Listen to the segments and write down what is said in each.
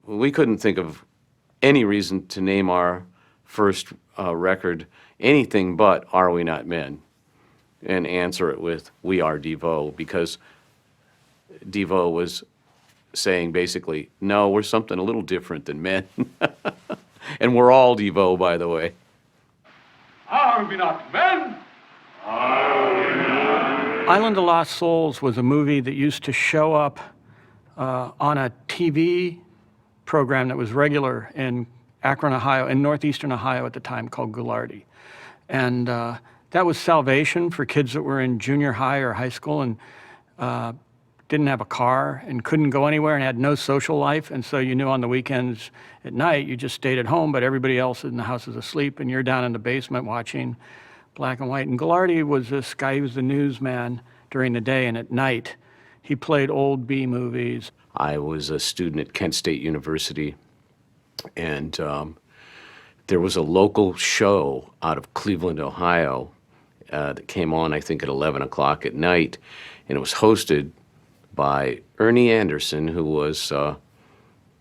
we couldn't think of any reason to name our first record anything but Are We Not Men, and answer it with We Are DEVO, because DEVO was saying basically, no, we're something a little different than men. And we're all DEVO, by the way. Are we not men? Island of Lost Souls was a movie that used to show up on a TV program that was regular in Akron, Ohio, in northeastern Ohio at the time, called Goulardi. And that was salvation for kids that were in junior high or high school and didn't have a car and couldn't go anywhere and had no social life. And so you knew on the weekends at night, you just stayed at home, but everybody else in the house is asleep and you're down in the basement watching black and white. And Goulardi was this guy, he was the newsman during the day, and at night he played old B movies. I was a student at Kent State University, and there was a local show out of Cleveland, Ohio, that came on, I think, at 11 o'clock at night, and it was hosted by Ernie Anderson, who was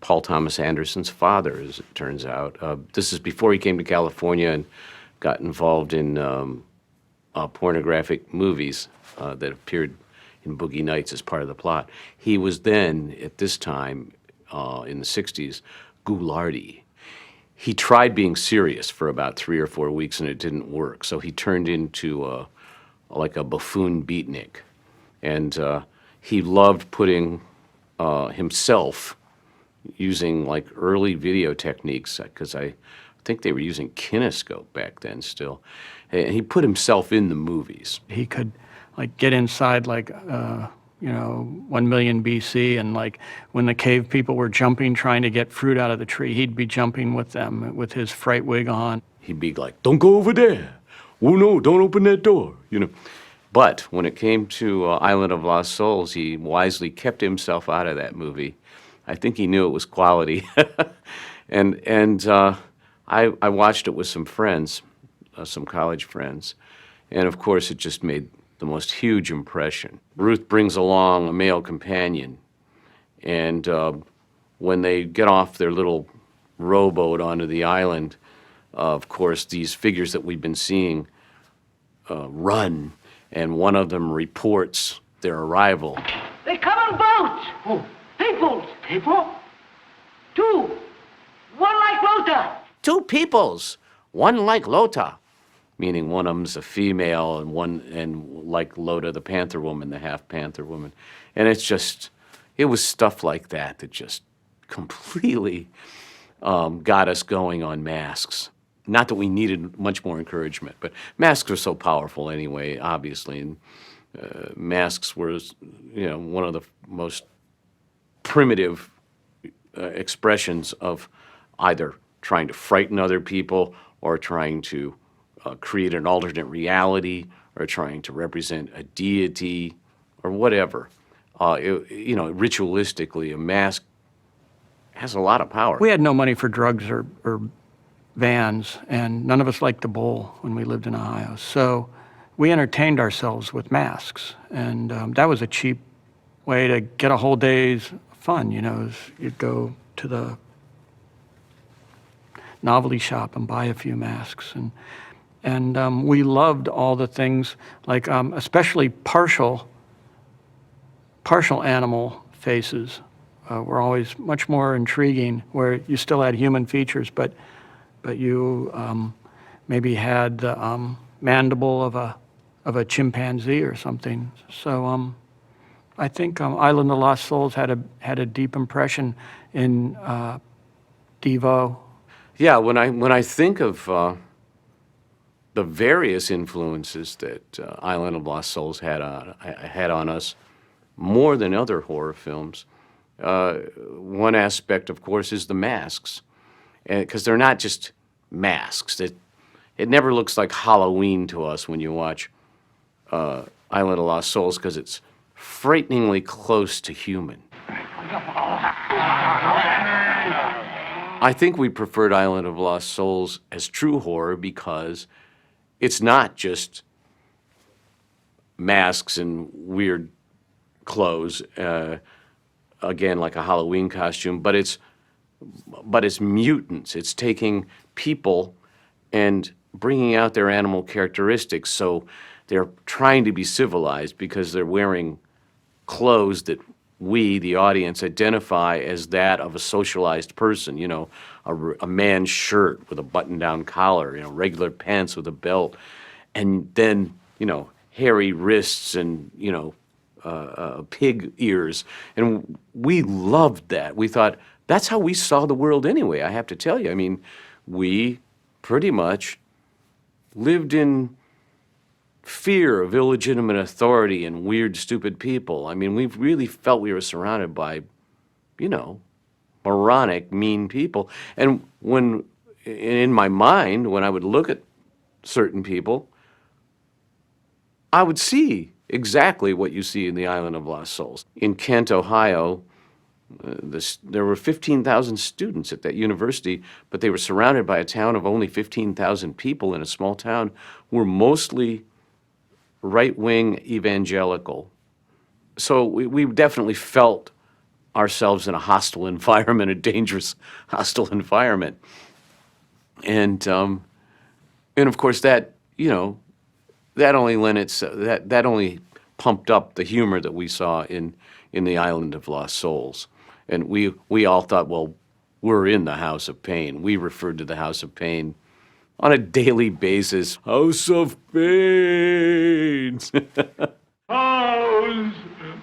Paul Thomas Anderson's father, as it turns out. This is before he came to California and got involved in pornographic movies that appeared in Boogie Nights as part of the plot. He was then, at this time, in the 60s, Goulardi. He tried being serious for about 3 or 4 weeks and it didn't work, so he turned into like a buffoon beatnik. And he loved putting himself using like early video techniques, because I think they were using kinescope back then still. And he put himself in the movies. He could like get inside like, 1 million BC, and like when the cave people were jumping, trying to get fruit out of the tree, he'd be jumping with them with his fright wig on. He'd be like, don't go over there. Oh no, don't open that door, you know. But when it came to Island of Lost Souls, he wisely kept himself out of that movie. I think he knew it was quality. and I watched it with some friends, some college friends, and of course it just made the most huge impression. Ruth brings along a male companion, and when they get off their little rowboat onto the island, of course these figures that we've been seeing run, and one of them reports their arrival. They come on boats! Oh. Peoples! People? Two! One like Lota! Two peoples, one like Lota, meaning one of them's a female and like Lota, the Panther Woman, the half Panther Woman. And it was stuff like that that just completely got us going on masks. Not that we needed much more encouragement, but masks are so powerful anyway, obviously. And masks were, one of the most primitive expressions of either trying to frighten other people or trying to create an alternate reality or trying to represent a deity or whatever. Ritualistically, a mask has a lot of power. We had no money for drugs or vans, and none of us liked the bowl when we lived in Ohio. So we entertained ourselves with masks, and that was a cheap way to get a whole day's fun. You'd go to the novelty shop and buy a few masks, and we loved all the things like especially partial animal faces were always much more intriguing, where you still had human features, but you maybe had the mandible of a chimpanzee or something. So I think Island of Lost Souls had a deep impression in DEVO. Yeah, when I think of the various influences that Island of Lost Souls had on us, more than other horror films, one aspect, of course, is the masks, because they're not just masks. It never looks like Halloween to us when you watch Island of Lost Souls, because it's frighteningly close to human. I think we preferred Island of Lost Souls as true horror because it's not just masks and weird clothes, again, like a Halloween costume, but it's but it's mutants. It's taking people and bringing out their animal characteristics. So they're trying to be civilized because they're wearing clothes that we, the audience, identify as that of a socialized person. You know, a man's shirt with a button-down collar, you know, regular pants with a belt, and then, you know, hairy wrists and, you know, pig ears. And we loved that. We thought, that's how we saw the world anyway, I have to tell you. I mean, we pretty much lived in fear of illegitimate authority and weird, stupid people. I mean, we really felt we were surrounded by, you know, moronic, mean people. And when, in my mind, when I would look at certain people, I would see exactly what you see in the Island of Lost Souls. In Kent, Ohio, there were 15,000 students at that university, but they were surrounded by a town of only 15,000 people in a small town who were mostly right-wing evangelical. So we definitely felt ourselves in a hostile environment, a dangerous hostile environment. And of course that, you know, that only that only pumped up the humor that we saw in the Island of Lost Souls. And we all thought, well, we're in the House of Pain. We referred to the House of Pain on a daily basis. House of Pain. House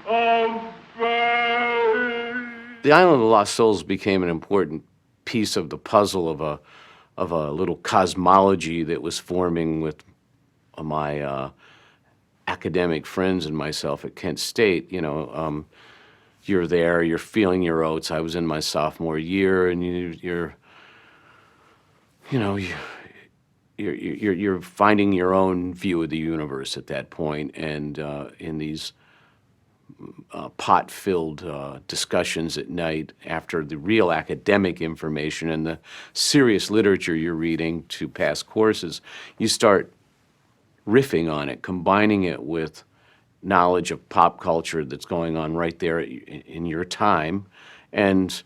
of Pain. The Island of Lost Souls became an important piece of the puzzle of a little cosmology that was forming with my academic friends and myself at Kent State. You know, you're there, you're feeling your oats. I was in my sophomore year, and you're finding your own view of the universe at that point, and in these pot-filled discussions at night after the real academic information and the serious literature you're reading to pass courses, you start riffing on it, combining it with knowledge of pop culture that's going on right there in your time, and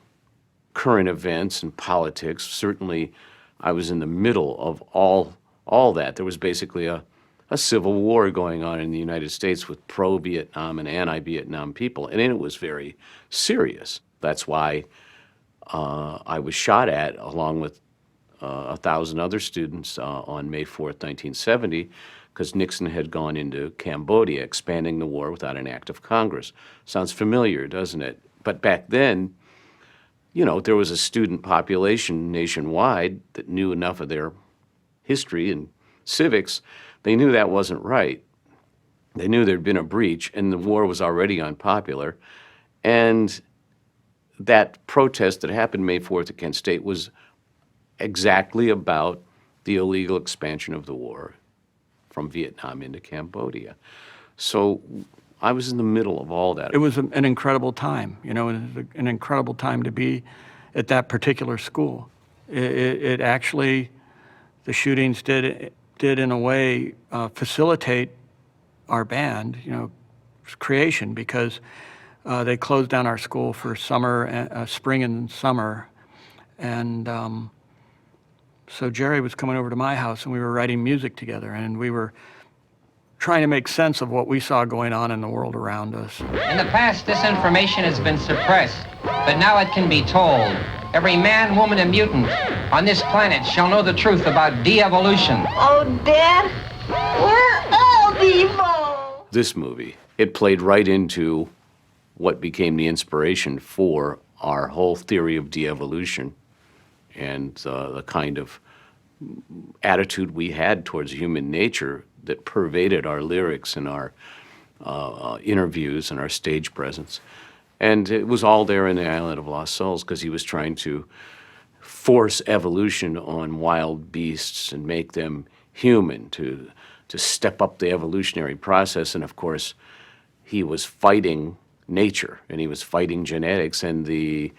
current events and politics. Certainly, I was in the middle of all that. There was basically a civil war going on in the United States with pro-Vietnam and anti-Vietnam people, and it was very serious. That's why I was shot at, along with 1,000 other students, on May 4th, 1970, because Nixon had gone into Cambodia, expanding the war without an act of Congress. Sounds familiar, doesn't it? But back then, you know, there was a student population nationwide that knew enough of their history and civics. They knew that wasn't right. They knew there'd been a breach, and the war was already unpopular. And that protest that happened May 4th at Kent State was exactly about the illegal expansion of the war from Vietnam into Cambodia. So I was in the middle of all that. It was an incredible time, you know, an incredible time to be at that particular school. It actually, the shootings did in a way facilitate our band, you know, creation, because they closed down our school for summer, spring and summer, and so Jerry was coming over to my house, and we were writing music together, and we were trying to make sense of what we saw going on in the world around us. In the past, this information has been suppressed, but now it can be told. Every man, woman, and mutant on this planet shall know the truth about de-evolution. Oh, Dad, we're all DEVO. This movie, it played right into what became the inspiration for our whole theory of de-evolution and the kind of attitude we had towards human nature that pervaded our lyrics and our interviews and our stage presence. And it was all there in the Island of Lost Souls, because he was trying to force evolution on wild beasts and make them human, to step up the evolutionary process. And of course, he was fighting nature, and he was fighting genetics, and the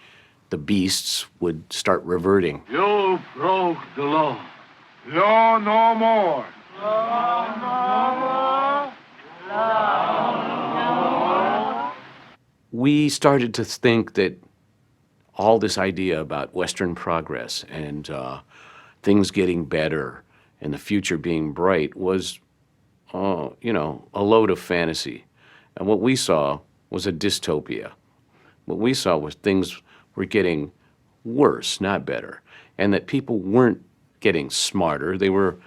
beasts would start reverting. You broke the law. Law no more. Law no more. Law no more. We started to think that all this idea about Western progress and things getting better and the future being bright was, you know, a load of fantasy. And what we saw was a dystopia. What we saw was things were getting worse, not better, and that people weren't getting smarter. They were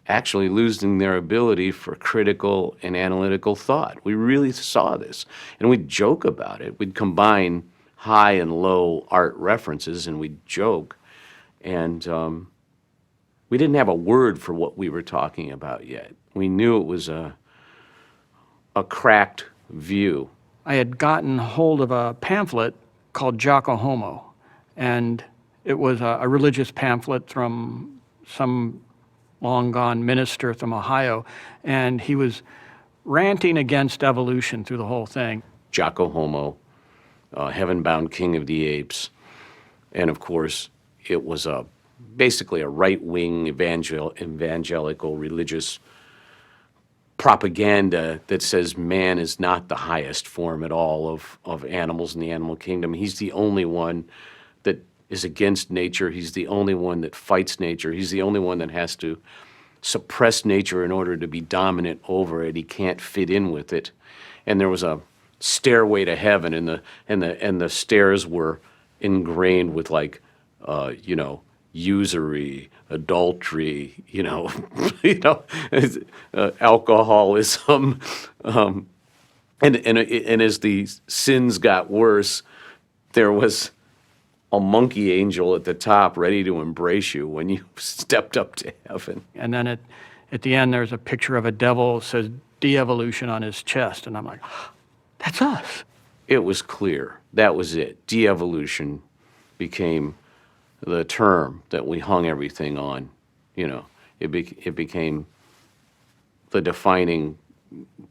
actually losing their ability for critical and analytical thought. We really saw this, and we'd joke about it. We'd combine high and low art references, and we'd joke, and we didn't have a word for what we were talking about yet. We knew it was a cracked view. I had gotten hold of a pamphlet called Jocko Homo, and it was a religious pamphlet from some long-gone minister from Ohio, and he was ranting against evolution through the whole thing. Jocko Homo, heaven-bound king of the apes, and of course, it was basically a right-wing evangelical religious propaganda that says man is not the highest form at all of animals in the animal kingdom. He's the only one that is against nature. He's the only one that fights nature. He's the only one that has to suppress nature in order to be dominant over it. He can't fit in with it. And there was a stairway to heaven, and the stairs were ingrained with, like, you know, usury, adultery, alcoholism, and as the sins got worse, there was a monkey angel at the top ready to embrace you when you stepped up to heaven. And then at the end, there's a picture of a devil that says de-evolution on his chest, and I'm like, that's us. It was clear. That was it. De-evolution became the term that we hung everything on. You know, it became the defining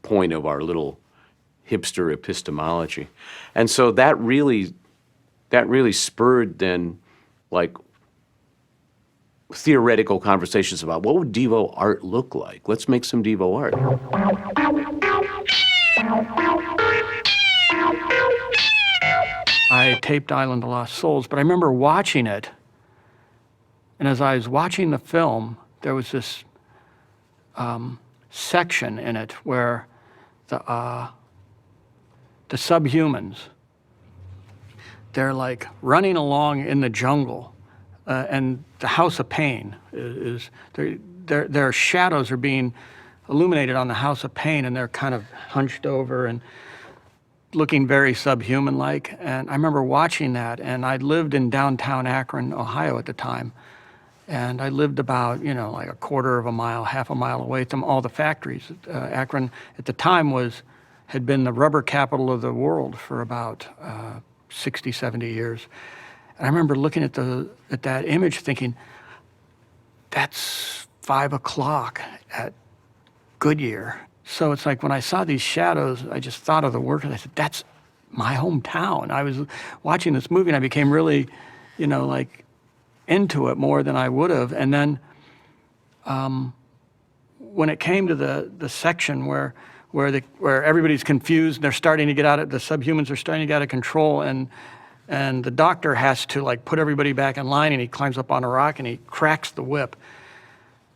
point of our little hipster epistemology. And so that really spurred then, like, theoretical conversations about what would DEVO art look like? Let's make some DEVO art. I taped Island of Lost Souls, but I remember watching it, and as I was watching the film, there was this section in it where the subhumans, they're like running along in the jungle, and the House of Pain is their shadows are being illuminated on the House of Pain, and they're kind of hunched over and looking very subhuman-like. And I remember watching that, and I lived in downtown Akron, Ohio at the time, and I lived about, like a quarter of a mile, half a mile away from all the factories. Akron at the time had been the rubber capital of the world for about 60, 70 years. And I remember looking at that image thinking, that's 5 o'clock at Goodyear. So it's like when I saw these shadows, I just thought of the work, and I said, that's my hometown. I was watching this movie, and I became really, like into it more than I would have. And then when it came to the section where everybody's confused, and they're starting to the subhumans are starting to get out of control, and the doctor has to, like, put everybody back in line, and he climbs up on a rock and he cracks the whip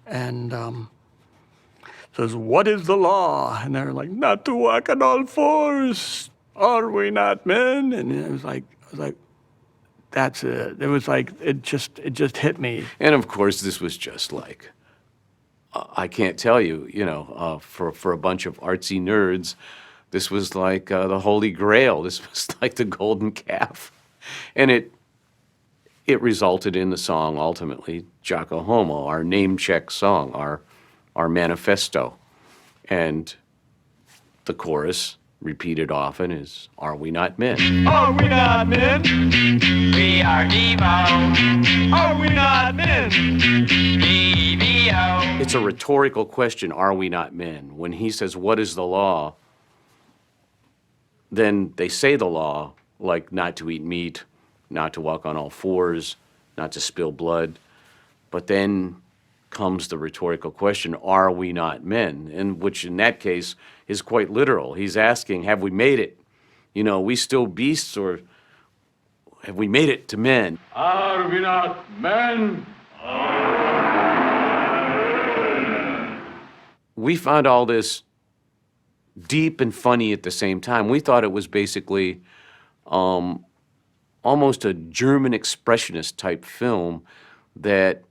and says, "What is the law?" And they're like, "Not to walk on all fours. Are we not men?" And I was like, that's it. It was like, it just hit me. And of course, this was just like, I can't tell you, for a bunch of artsy nerds, this was like the Holy Grail. This was like the golden calf. And it resulted in the song, ultimately, Jocko Homo, our name-check song, our manifesto. And the chorus, repeated often, is, "Are we not men?" Are we not men? We are DEVO. Are we not men? DEVO. It's a rhetorical question, are we not men? When he says, what is the law? Then they say the law, like not to eat meat, not to walk on all fours, not to spill blood. But then comes the rhetorical question, are we not men? And which in that case is quite literal. He's asking, have we made it? We still beasts, or have we made it to men? Are we not men? We found all this deep and funny at the same time. We thought it was basically almost a German expressionist type film that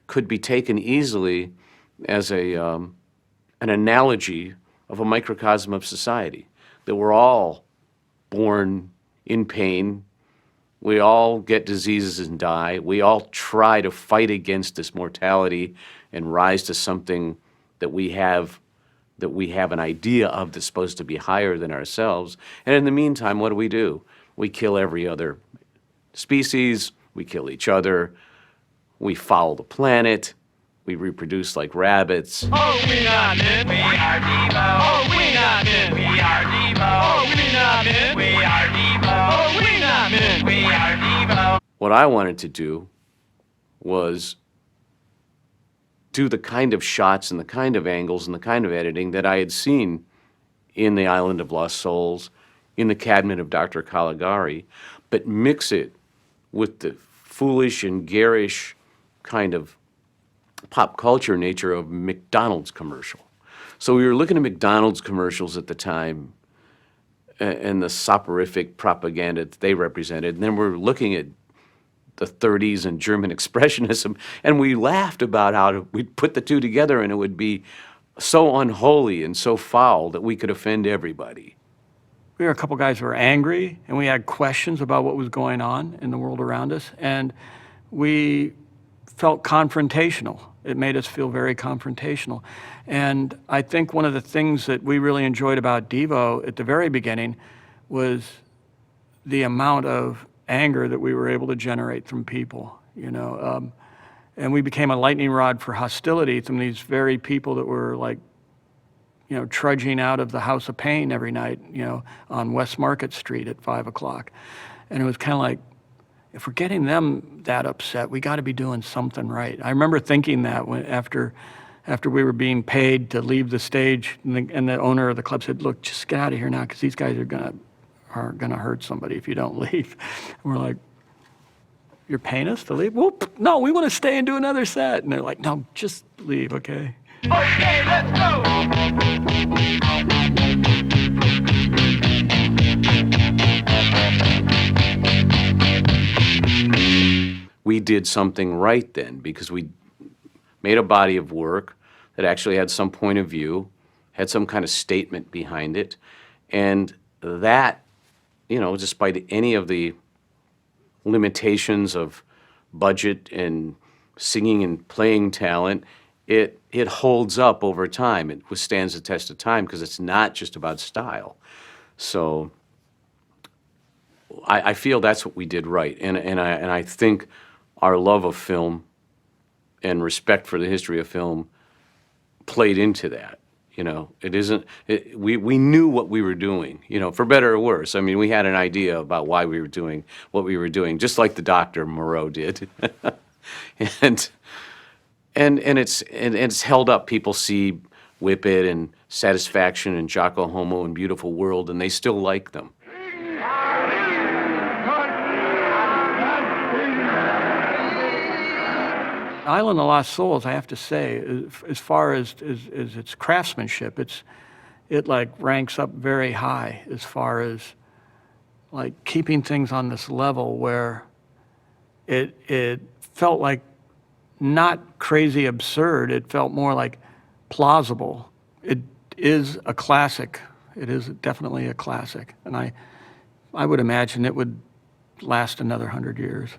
could be taken easily as an analogy of a microcosm of society, that we're all born in pain, we all get diseases and die, we all try to fight against this mortality and rise to something that we have an idea of that's supposed to be higher than ourselves. And in the meantime, what do? We kill every other species, we kill each other, we foul the planet, we reproduce like rabbits. Oh, we not men. We are DEVO. Oh, we not men. We are DEVO. Oh, we not men. We are DEVO. Oh, we not men. We are DEVO. What I wanted to do was do the kind of shots and the kind of angles and the kind of editing that I had seen in The Island of Lost Souls, in The Cabinet of Dr. Caligari, but mix it with the foolish and garish kind of pop culture nature of McDonald's commercial. So we were looking at McDonald's commercials at the time and the soporific propaganda that they represented, and then we're looking at the 30s and German expressionism, and we laughed about how we'd put the two together and it would be so unholy and so foul that we could offend everybody. We were a couple guys who were angry, and we had questions about what was going on in the world around us, and we felt confrontational. It made us feel very confrontational. And I think one of the things that we really enjoyed about DEVO at the very beginning was the amount of anger that we were able to generate from people, you know. And we became a lightning rod for hostility from these very people that were like, you know, trudging out of the House of Pain every night, you know, on West Market Street at 5 o'clock. And it was kind of like, if we're getting them that upset, we got to be doing something right. I remember thinking that after we were being paid to leave the stage, and the owner of the club said, "Look, just get out of here now, because these guys are gonna hurt somebody if you don't leave." And we're like, "You're paying us to leave?" "Well, no, we want to stay and do another set." And they're like, "No, just leave, okay?" Okay, let's go. We did something right then because we made a body of work that actually had some point of view, had some kind of statement behind it, and that, you know, despite any of the limitations of budget and singing and playing talent, it holds up over time. It withstands the test of time because it's not just about style. So I feel that's what we did right, and I think our love of film and respect for the history of film played into that. You know, we knew what we were doing, you know, for better or worse. I mean, we had an idea about why we were doing what we were doing, just like the Dr. Moreau did. and it's held up. People see Whip It and Satisfaction and Jocko Homo and Beautiful World, and they still like them. Island of Lost Souls, I have to say, as far as its craftsmanship, it like ranks up very high as far as like keeping things on this level where it felt like not crazy absurd. It felt more like plausible. It is a classic. It is definitely a classic, and I would imagine it would last another 100 years.